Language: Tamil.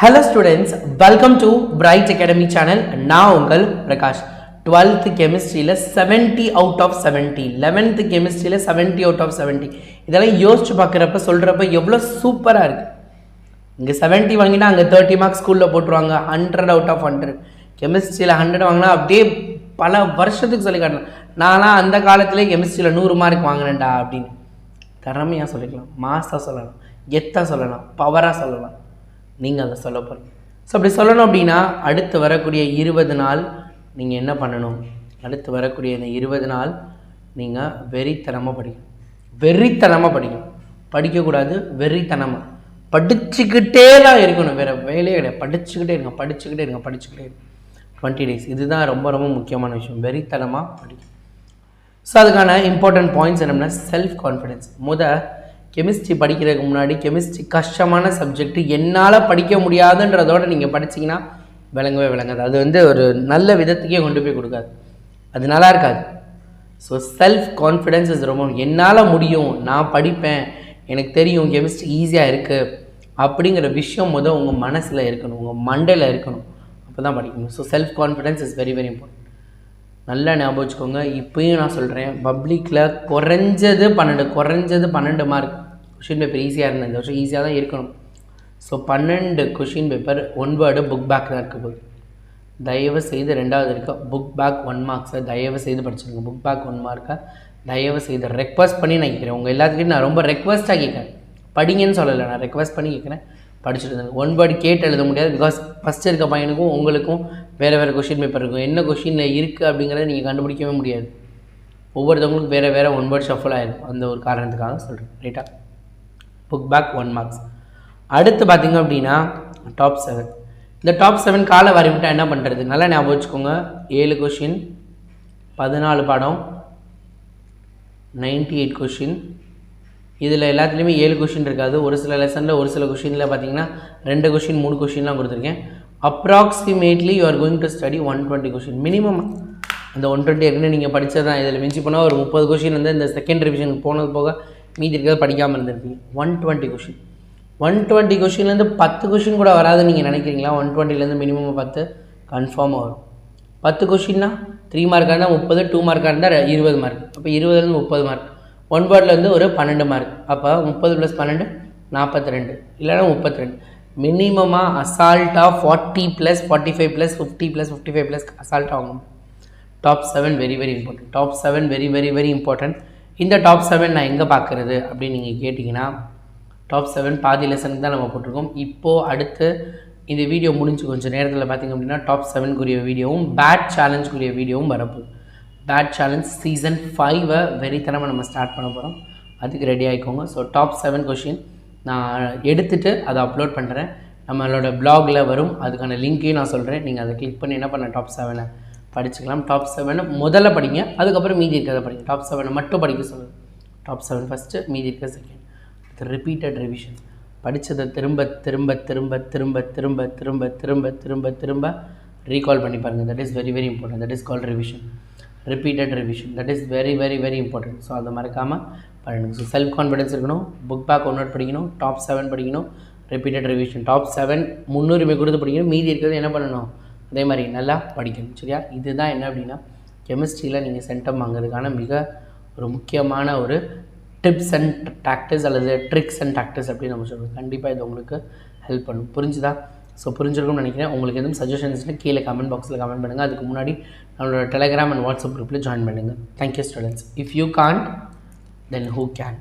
Hello students, welcome to Bright Academy channel. நான் உங்கள் Prakash. 12th chemistryல 70 out of 70, 11th chemistryல 70 out of 70. இதெல்லாம் யோசிச்சு பார்க்குறப்ப சொல்கிறப்ப எவ்வளோ சூப்பராக இருக்குது. இங்கே 70 வாங்கினா அங்கே 30 மார்க்ஸ் ஸ்கூலில் போட்டுருவாங்க. 100 out of 100. கெமிஸ்ட்ரியில் 100 வாங்கினா அப்படியே பல வருஷத்துக்கு சொல்லி காட்டலாம். நான்லாம் அந்த காலத்திலே கெமிஸ்ட்ரியில் 100 மார்க் வாங்கினேன்டா அப்படின்னு திறமையாக சொல்லிக்கலாம், மாஸாக சொல்லலாம், கெத்தாக சொல்லலாம், பவராக சொல்லலாம். நீங்கள் அதை சொல்ல போகிறீங்க. ஸோ அப்படி சொல்லணும் அப்படின்னா அடுத்து வரக்கூடிய 20 நாள் நீங்கள் என்ன பண்ணணும்? அடுத்து வரக்கூடிய இந்த 20 நாள் நீங்கள் வெறித்தனமாக படிக்கணும். வெறித்தனமாக படிக்கணும். படிக்கக்கூடாது, வெறித்தனமாக படிச்சுக்கிட்டே தான் இருக்கணும். வேறு வேலையே கிடையாது. படிச்சுக்கிட்டே இருங்க, படிச்சுக்கிட்டே இருங்க, படிச்சுக்கிட்டே இருங்க. 20 days இதுதான் ரொம்ப ரொம்ப முக்கியமான விஷயம். வெறித்தனமாக படிக்கணும். ஸோ அதுக்கான இம்பார்ட்டன்ட் பாயிண்ட்ஸ் என்னென்னா செல்ஃப் கான்ஃபிடென்ஸ். கெமிஸ்ட்ரி படிக்கிறதுக்கு முன்னாடி கெமிஸ்ட்ரி கஷ்டமான சப்ஜெக்ட், என்னால் படிக்க முடியாதுன்றதோடு நீங்கள் படிச்சிங்கன்னா விளங்கவே விளங்காது. அது ஒரு நல்ல விதத்துக்கே கொண்டு போய் கொடுக்காது, அது நல்லா இருக்காது. ஸோ செல்ஃப் கான்ஃபிடென்ஸ் இஸ் ரொம்ப, என்னால் முடியும், நான் படிப்பேன், எனக்கு தெரியும் கெமிஸ்ட்ரி ஈஸியாக இருக்குது அப்படிங்கிற விஷயம் உங்கள் மனசில் இருக்கணும், உங்கள் மண்டையில் இருக்கணும். அப்போ தான் படிக்கணும். So self confidence is very very important. நல்லா ஞாபகம் வச்சுக்கோங்க. இப்போயும் நான் சொல்கிறேன், பப்ளிக்கில் குறைஞ்சது 12 மார்க் கொஷின் பேப்பர் ஈஸியாக இருந்தது. இந்த வருஷம் ஈஸியாக தான் இருக்கணும். So 12 question paper 1 word book back தான் இருக்க போகுது. தயவு செய்து 2வது இருக்க புக் பேக் 1 மார்க்ஸை தயவு செய்து படிச்சுருங்க. புக் பேக் 1 மார்க்கை தயவு செய்து ரெக்வஸ்ட் பண்ணி நான் கேட்குறேன். உங்கள் எல்லாத்துக்கிட்டையும் நான் ரொம்ப ரெக்வஸ்ட்டாக கேட்குறேன். படிங்கன்னு சொல்லலை, நான் ரெக்வஸ்ட் பண்ணி கேட்குறேன். படிச்சுட்டு 1 வேர்டு கேட்டு எழுத முடியாது. பிகாஸ் ஃபஸ்ட்டு இருக்க பையனுக்கும் உங்களுக்கும் வேறு கொஷின் பேப்பர் இருக்கும். என்ன கொஷினில் இருக்குது அப்படிங்கிறத நீங்கள் கண்டுபிடிக்கவே முடியாது. ஒவ்வொருத்தவங்களுக்கும் வேறு 1 வேர்டு ஷஃபல் ஆகிடும். அந்த ஒரு காரணத்துக்காக சொல்கிறேன். ரைட்டா? Book back 1 marks. அடுத்து பார்த்திங்க அப்படின்னா டாப் 7. இந்த டாப் 7 காலை வரைவிட்டால் என்ன பண்ணுறது? நல்லா ஞாபகம் வச்சுக்கோங்க. 7 கொஷின், 14 பாடம், 98 கொஷின். இதில் எல்லாத்துலேயுமே 7 கொஷின் இருக்காது. ஒரு சில லெசனில் ஒரு சில கொஷினில் பார்த்தீங்கன்னா 2 கொஷின் 3 கொஷின்லாம் கொடுத்துருக்கேன். Approximately you are going to study 120 question minimum. அந்த 120 ஏற்கனவே நீங்கள் படித்தது தான். இதில் மிஞ்சி போனால் ஒரு 30 கொஷின் இந்த செகண்ட் ரிவிஷனுக்கு போனது போக மீதி இருக்கிறது படிக்காமல் இருந்திருப்பீங்க. 120 கொஷின். 120 கொஷின்லேருந்து 10 கொஷின் கூட வராது நீங்கள் நினைக்கிறீங்களா? 120லேருந்து மினிமம் 10 கன்ஃபார்மாக வரும். 10 கொஷின்னா 3 மார்க்காக இருந்தால் 30, 2 மார்க்காக இருந்தால் 20 மார்க். அப்போ 20லேருந்து 30 மார்க். 1 வேர்ட்லேருந்து ஒரு 12 மார்க். அப்போ 30 + 12 42, இல்லைனா 32. மினிமமாக அசால்ட்டாக 40 + 45 + 50 + 55 அசால்ட்டாக ஆகும். Top 7 very very important. Top 7 very very very important. இந்த டாப் 7 நான் எங்கே பார்க்குறது அப்படின்னு நீங்கள் கேட்டிங்கன்னா, டாப் 7 பாதி லெசனுக்கு தான் நம்ம போட்டிருக்கோம். இப்போது அடுத்து இந்த வீடியோ முடிஞ்சு கொஞ்சம் நேரத்தில் பார்த்திங்க அப்படின்னா டாப் 7க்குரிய வீடியோவும் பேட் சேலஞ்சுக்குரிய வீடியோவும் வரப்போகுது. பேட் சேலஞ்ச் சீசன் 5 வெறித்தனமாக நம்ம ஸ்டார்ட் பண்ண போகிறோம். அதுக்கு ரெடி ஆகிக்கோங்க. ஸோ டாப் 7 கொஷின் நான் எடுத்துகிட்டு அதை அப்லோட் பண்ணுறேன். நம்மளோட பிளாகில் வரும். அதுக்கான லிங்க்கையும் நான் சொல்கிறேன். நீங்கள் அதை கிளிக் பண்ணி என்ன பண்ண டாப் 7 படிச்சுக்கலாம். டாப் 7 முதல்ல படிங்க, அதுக்கப்புறம் மீதி இருக்கிறத படிங்க. டாப் 7 மட்டும் படிக்க சொல்லுங்கள். டாப் 7 ஃபஸ்ட்டு, மீதி இருக்கிற செகண்ட். Repeated revision. படித்ததை திரும்ப திரும்ப திரும்ப திரும்ப திரும்ப திரும்ப திரும்ப திரும்ப திரும்ப ரீகால் பண்ணி பாருங்கள். That is very very important. That is called revision. Repeated revision. That is very very very important. So அதை மறக்காமல் பண்ணுங்கள். ஸோ செல்ஃப் கான்ஃபிடன்ஸ் இருக்கணும், புக் பேக் 1 நோட் படிக்கணும், டாப் 7 படிக்கணும், ரிப்பீட்டட் ரிவிஷன். டாப் 7 முன்னுரிமை கொடுத்து படிக்கணும். மீதி இருக்கிறது என்ன பண்ணணும்? அதே மாதிரி நல்லா படிக்கணும். சரியா? இதுதான் என்ன அப்படின்னா கெமிஸ்ட்ரியில் நீங்கள் சென்டம் வாங்குறதுக்கான மிக ஒரு முக்கியமான ஒரு டிப்ஸ் அண்ட் டாக்டிக்ஸ் அல்லது ட்ரிக்ஸ் அண்ட் டாக்டிக்ஸ் அப்படின்னு நம்ம சொல்லுவோம். கண்டிப்பாக இது உங்களுக்கு ஹெல்ப் பண்ணும். புரிஞ்சுதா? ஸோ புரிஞ்சிருக்கும்னு நினைக்கிறேன். உங்களுக்கு எதுவும் சஜஷன்ஸ்னால் கீழே கமெண்ட் பாக்ஸில் கமெண்ட் பண்ணுங்கள். அதுக்கு முன்னாடி நம்மளோட டெலிகிராம் அண்ட் வாட்ஸ்அப் குரூப்பில் ஜாயின் பண்ணுங்கள். Thank you students. If you can't then who can.